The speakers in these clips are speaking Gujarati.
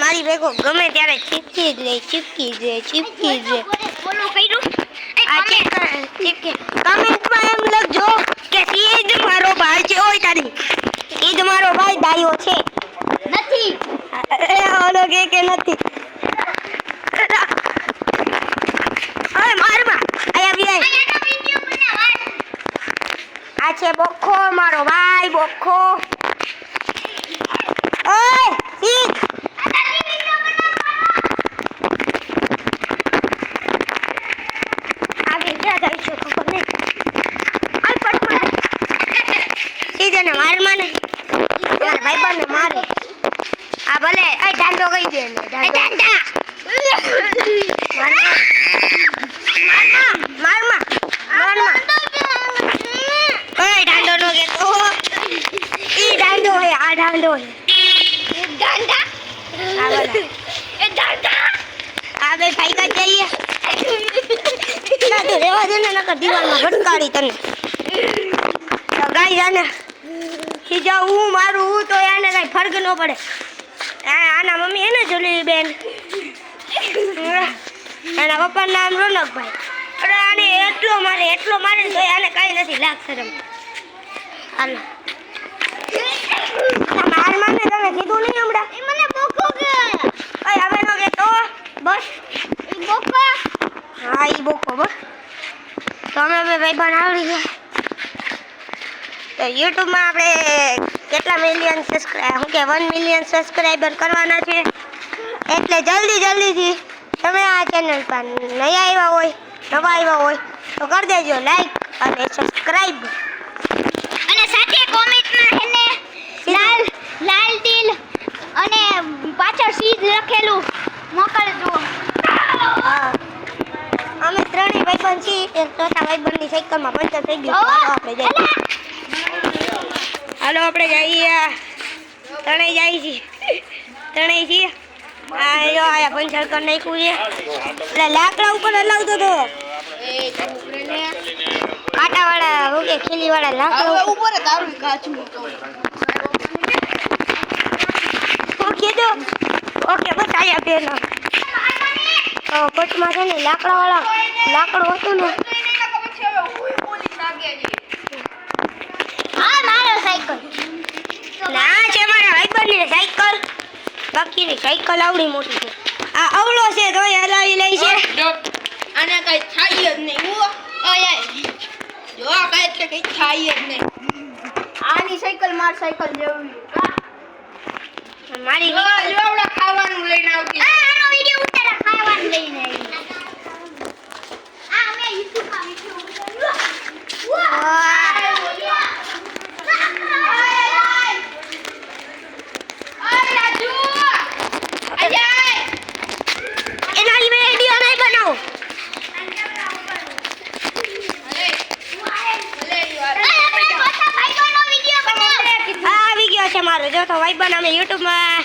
મારી ભેગો ગમે ત્યારે ચીપકી જ લે બોલો કર્યું આ ચીપકી કમેન્ટમાં એમ લખજો કે ઈદ મારો ભાઈ છે ઓય તારી ઈદ મારો ભાઈ દાયો છે નથી ઓલો કે નથી અરે મારમાં આયા આ છે બોખો મારો ભાઈ બોખો ઓય ઈદ મારે આ ભલે એ ડાંડો કહી દે ને ડાંડા મારમાં ઓય ડાંડો નો કે તો ઈ ડાંડો હે આ ડાંડો હે ડાંડા આ ભલે એ ડાંડા આ બે ભાઈ કા જઈએ ના તો રેવા દે ને નકર દીવાલમાં ભટકાડી તને તો ગાઈ જાને જો હું મારું તો એને કઈ ફરક ન પડે આના મમ્મી હે ને જોલી બેન એના પપ્પાનું નામ રોનકભાઈ અરે આને એટલો મારે તો આને કઈ નથી લાગ શરમ હાલો માર માને તમે કીધું નહીં હમણાં મને બોકો કે ઓય હવે નો કે તો બસ ઈ બોકો હા ઈ બોકો બસ તો અમે બે ભાઈ બન આવડી ગયા તો YouTube માં આપણે કેટલા મિલિયન સબસ્ક્રાઇબર 1 મિલિયન સબસ્ક્રાઇબર કરવાના છે એટલે જલ્દીથી તમે આ ચેનલ પર નવા આવ્યા હોય તો કરી દેજો લાઈક અને સબસ્ક્રાઇબ અને સાથે કોમેન્ટમાં હેને લાલ દિલ અને પાછળ સીધ લખેલું મોકલજો હા અમે ત્રણેય ભાઈબંધ છીએ એક ચોથા ભાઈબંધની સાયકલમાં પંચર થઈ ગયું હાલો આપણે જઈએ ત્રણેય છીએ આ જો આયા પંચર કરી નાખ્યું છે એટલે લાકડા ઉપર હલાવતો તો કાંટાવાળા હું કે ખીલીવાળા લાકડા ઉપર તારું કાચું ઓકે જો ઓકે બસ આયા બેન કોટમાં છે ને લાકડું હતું ને હા મારો સાયકલ ના છે મારા ભાઈબંધની સાયકલ બાકીની સાયકલ આવડી મોટી છે આ અવળો છે તો હલાવી લઈ છે આને કઈ થાય જ નહીં ઓય જો આ કઈ થાય જ નહીં આની સાયકલ માર સાયકલ જેવી મારી લેવડા ખાવાનું લઈને આવતી આનો વિડિયો ઉતારા ખાવાનું લઈને આવી આ મે YouTube માં વિડિયો મારો ચોથો ભાઈબંધ અમે YouTube માં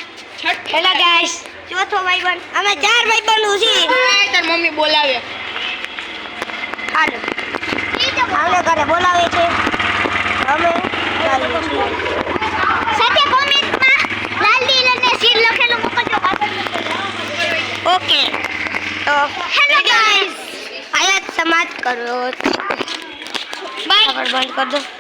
હેલો ગાઈસ ચોથો ભાઈબંધ અમે 4 ભાઈબંધો છીએ તાર મમ્મી બોલાવે હાલો આને ઘરે બોલાવે છે અમે સાથે કોમેન્ટમાં લાલ દિલ અને સીલ લખેલું મોકલજો ઓકે તો હેલો ગાઈસ આયા સમાજ કરો બાય બંધ કર દો